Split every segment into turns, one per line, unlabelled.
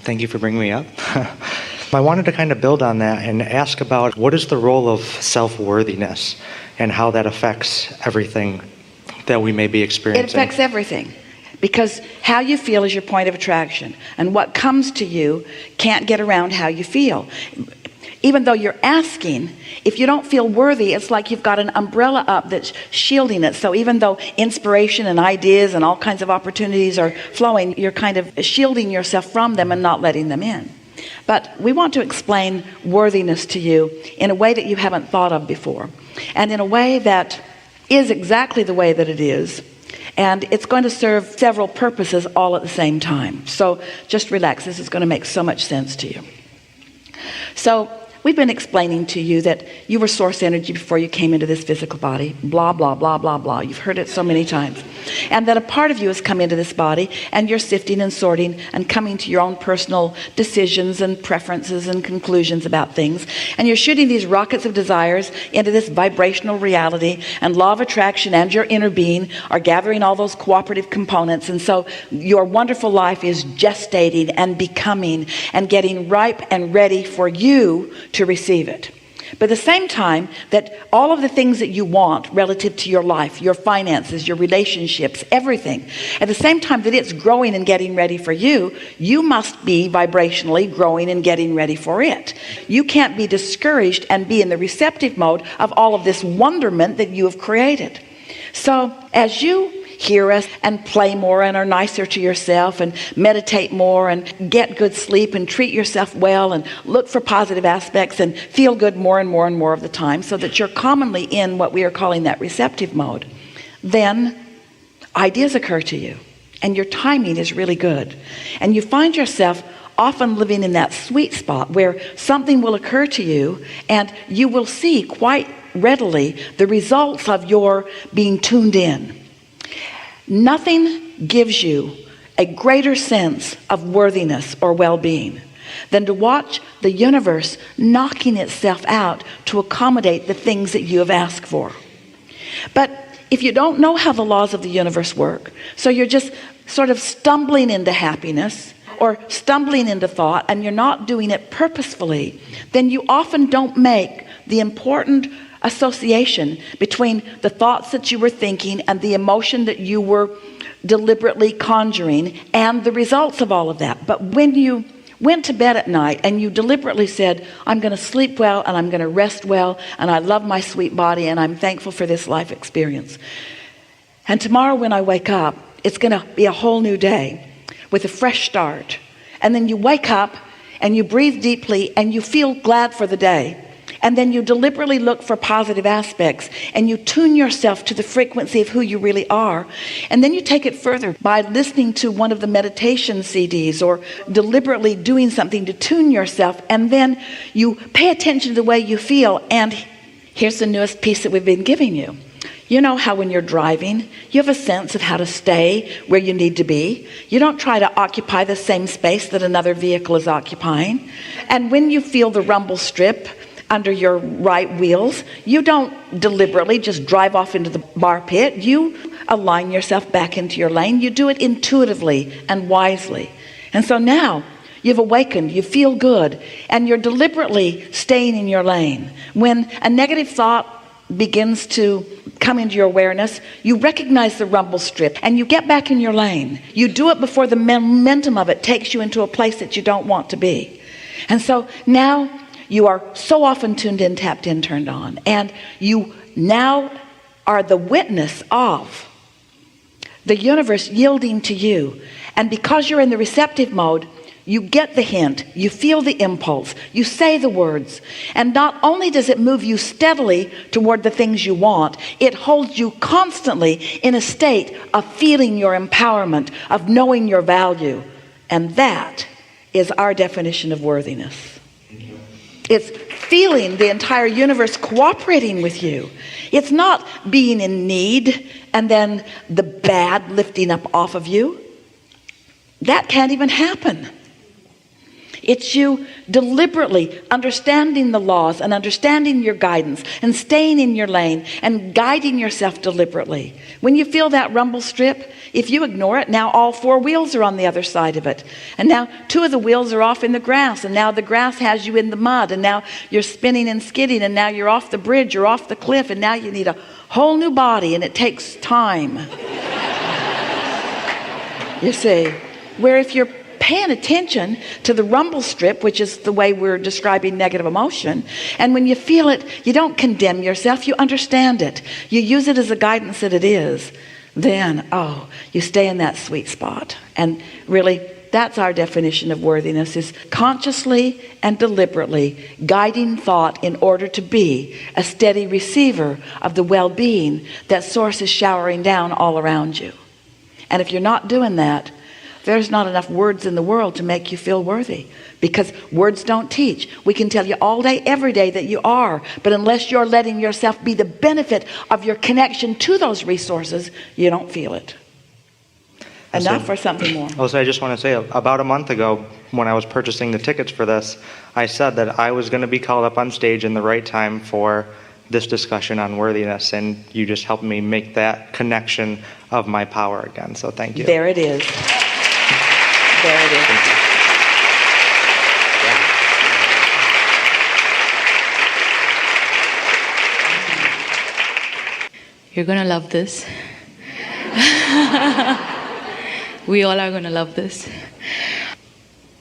Thank you for bringing me up. I wanted to kind of build on that and ask about what is the role of self-worthiness and how that affects everything that we may be experiencing.
It affects everything, because how you feel is your point of attraction, and what comes to you can't get around how you feel. Even though you're asking, if you don't feel worthy, it's like you've got an umbrella up that's shielding it. So even though inspiration and ideas and all kinds of opportunities are flowing, you're kind of shielding yourself from them and not letting them in. But we want to explain worthiness to you in a way that you haven't thought of before, and in a way that is exactly the way that it is. And it's going to serve several purposes all at the same time. So just relax. This is going to make so much sense to you. So we've been explaining to you that you were source energy before you came into this physical body. Blah, blah, blah, blah, blah. You've heard it so many times. And that a part of you has come into this body, and you're sifting and sorting and coming to your own personal decisions and preferences and conclusions about things. And you're shooting these rockets of desires into this vibrational reality, and law of attraction and your inner being are gathering all those cooperative components. And so your wonderful life is gestating and becoming and getting ripe and ready for you to receive it. But at the same time that all of the things that you want relative to your life, your finances, your relationships, everything, at the same time that it's growing and getting ready for you, you must be vibrationally growing and getting ready for it. You can't be discouraged and be in the receptive mode of all of this wonderment that you have created. So as you hear us and play more and are nicer to yourself and meditate more and get good sleep and treat yourself well and look for positive aspects and feel good more and more and more of the time, so that you're commonly in what we are calling that receptive mode, then ideas occur to you and your timing is really good, and you find yourself often living in that sweet spot where something will occur to you and you will see quite readily the results of your being tuned in. Nothing gives you a greater sense of worthiness or well-being than to watch the universe knocking itself out to accommodate the things that you have asked for. But if you don't know how the laws of the universe work, so you're just sort of stumbling into happiness or stumbling into thought, and you're not doing it purposefully, then you often don't make the important association between the thoughts that you were thinking and the emotion that you were deliberately conjuring and the results of all of that. But when you went to bed at night and you deliberately said, I'm going to sleep well and I'm going to rest well and I love my sweet body and I'm thankful for this life experience, and tomorrow when I wake up, it's going to be a whole new day with a fresh start, and then you wake up and you breathe deeply and you feel glad for the day. And then you deliberately look for positive aspects and you tune yourself to the frequency of who you really are. And then you take it further by listening to one of the meditation CDs or deliberately doing something to tune yourself. And then you pay attention to the way you feel. And here's the newest piece that we've been giving you. You know how when you're driving, you have a sense of how to stay where you need to be. You don't try to occupy the same space that another vehicle is occupying. And when you feel the rumble strip under your right wheels, you don't deliberately just drive off into the bar pit. You align yourself back into your lane. You do it intuitively and wisely. And so now you've awakened, you feel good, and you're deliberately staying in your lane. When a negative thought begins to come into your awareness, you recognize the rumble strip and you get back in your lane. You do it before the momentum of it takes you into a place that you don't want to be. And so now you are so often tuned in, tapped in, turned on, and you now are the witness of the universe yielding to you. And because you're in the receptive mode, you get the hint, you feel the impulse, you say the words, and not only does it move you steadily toward the things you want, it holds you constantly in a state of feeling your empowerment, of knowing your value. And that is our definition of worthiness. It's feeling the entire universe cooperating with you. It's not being in need and then the bad lifting up off of you. That can't even happen. It's you deliberately understanding the laws and understanding your guidance and staying in your lane and guiding yourself deliberately. When you feel that rumble strip, if you ignore it, now all 4 wheels are on the other side of it. And now 2 of the wheels are off in the grass, and now the grass has you in the mud, and now you're spinning and skidding, and now you're off the bridge, you're off the cliff, and now you need a whole new body, and it takes time. You see, where if you're paying attention to the rumble strip, which is the way we're describing negative emotion, and when you feel it, you don't condemn yourself, you understand it, you use it as a guidance that it is, then you stay in that sweet spot. And really, that's our definition of worthiness, is consciously and deliberately guiding thought in order to be a steady receiver of the well-being that Source is showering down all around you. And if you're not doing that, there's not enough words in the world to make you feel worthy, because words don't teach. We can tell you all day, every day that you are, but unless you're letting yourself be the benefit of your connection to those resources, you don't feel it. Enough or something more?
Also, I just want to say, about a month ago, when I was purchasing the tickets for this, I said that I was going to be called up on stage in the right time for this discussion on worthiness, and you just helped me make that connection of my power again. So thank you.
There it is. There it is.
You're going to love this. We all are going to love this.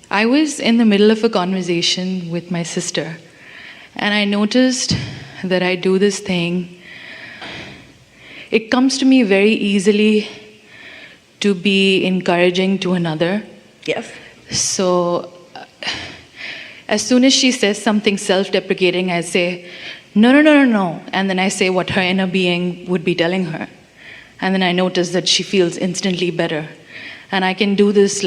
I was in the middle of a conversation with my sister, and I noticed that I do this thing. It comes to me very easily to be encouraging to another.
Yes.
So as soon as she says something self-deprecating, I say, no. And then I say what her inner being would be telling her. And then I notice that she feels instantly better. And I can do this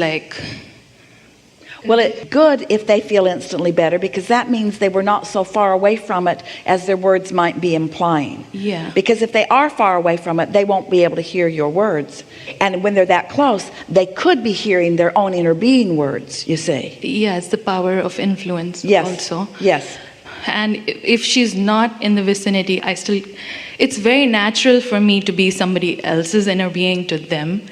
well, it's good if they feel instantly better, because that means they were not so far away from it as their words might be implying.
Yeah.
Because if they are far away from it, they won't be able to hear your words. And when they're that close, they could be hearing their own inner being words, you see.
Yeah, it's the power of influence also.
Yes.
And if she's not in the vicinity, it's very natural for me to be somebody else's inner being to them.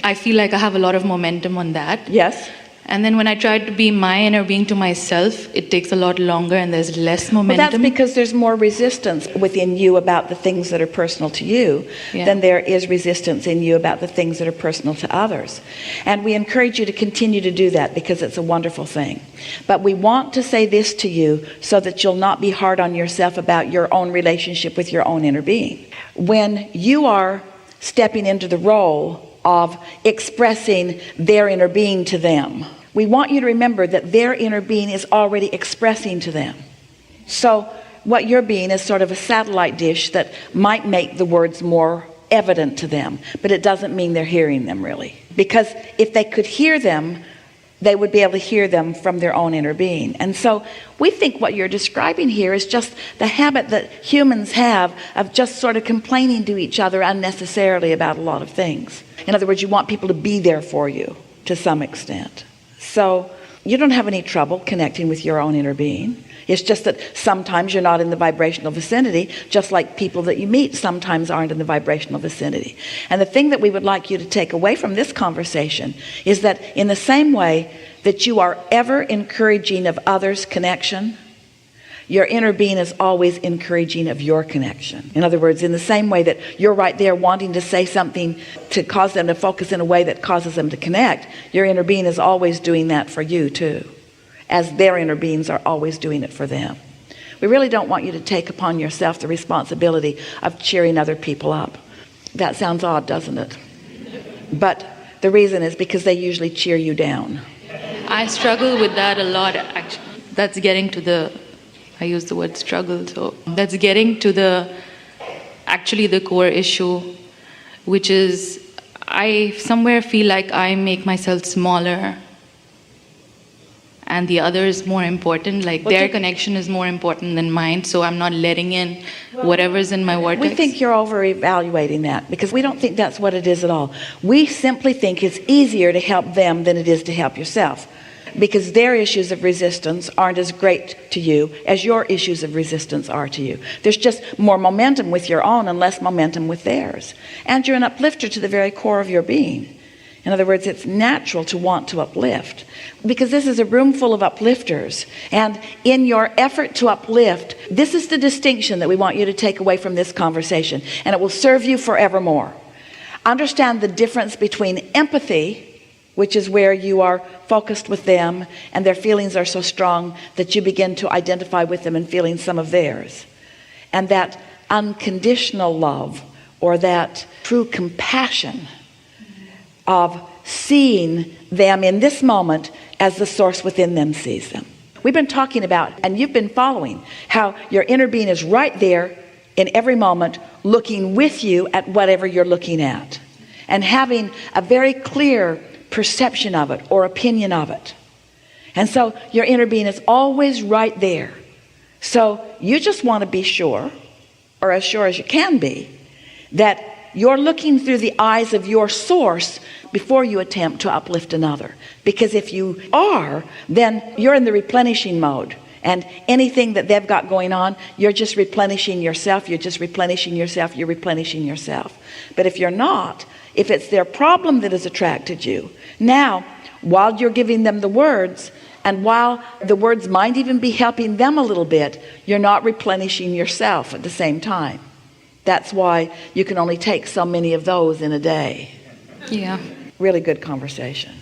I feel like I have a lot of momentum on that.
Yes.
And then when I try to be my inner being to myself, it takes a lot longer and there's less momentum.
Well, that's because there's more resistance within you about the things that are personal to you than there is resistance in you about the things that are personal to others. And we encourage you to continue to do that, because it's a wonderful thing. But we want to say this to you so that you'll not be hard on yourself about your own relationship with your own inner being. When you are stepping into the role of expressing their inner being to them, we want you to remember that their inner being is already expressing to them. So what you're being is sort of a satellite dish that might make the words more evident to them, but it doesn't mean they're hearing them really. Because if they could hear them, they would be able to hear them from their own inner being. And so we think what you're describing here is just the habit that humans have of just sort of complaining to each other unnecessarily about a lot of things. In other words, you want people to be there for you to some extent. So you don't have any trouble connecting with your own inner being. It's just that sometimes you're not in the vibrational vicinity, just like people that you meet sometimes aren't in the vibrational vicinity. And the thing that we would like you to take away from this conversation is that in the same way that you are ever encouraging of others' connection, your inner being is always encouraging of your connection. In other words, in the same way that you're right there wanting to say something to cause them to focus in a way that causes them to connect, your inner being is always doing that for you too, as their inner beings are always doing it for them. We really don't want you to take upon yourself the responsibility of cheering other people up. That sounds odd, doesn't it? But the reason is because they usually cheer you down.
I struggle with that a lot, actually. That's getting to the, I use the word struggle, so that's getting to the core issue, which is I somewhere feel like I make myself smaller and the other is more important, like their connection is more important than mine, so I'm not letting in whatever's in my vortex.
We think you're over-evaluating that, because we don't think that's what it is at all. We simply think it's easier to help them than it is to help yourself. because their issues of resistance aren't as great to you as your issues of resistance are to you. There's just more momentum with your own and less momentum with theirs. And you're an uplifter to the very core of your being. In other words, it's natural to want to uplift, because this is a room full of uplifters. And in your effort to uplift, this is the distinction that we want you to take away from this conversation, and it will serve you forevermore. Understand the difference between empathy, which is where you are focused with them and their feelings are so strong that you begin to identify with them and feeling some of theirs, and that unconditional love, or that true compassion of seeing them in this moment as the source within them sees them. We've been talking about, and you've been following, how your inner being is right there in every moment, looking with you at whatever you're looking at, and having a very clear perception of it or opinion of it. And so your inner being is always right there. So you just want to be sure, or as sure as you can be, that you're looking through the eyes of your source before you attempt to uplift another. Because if you are, then you're in the replenishing mode. And anything that they've got going on, you're just replenishing yourself. You're just replenishing yourself. You're replenishing yourself. But if you're not, if it's their problem that has attracted you, now, while you're giving them the words, and while the words might even be helping them a little bit, you're not replenishing yourself at the same time. That's why you can only take so many of those in a day.
Yeah.
Really good conversation.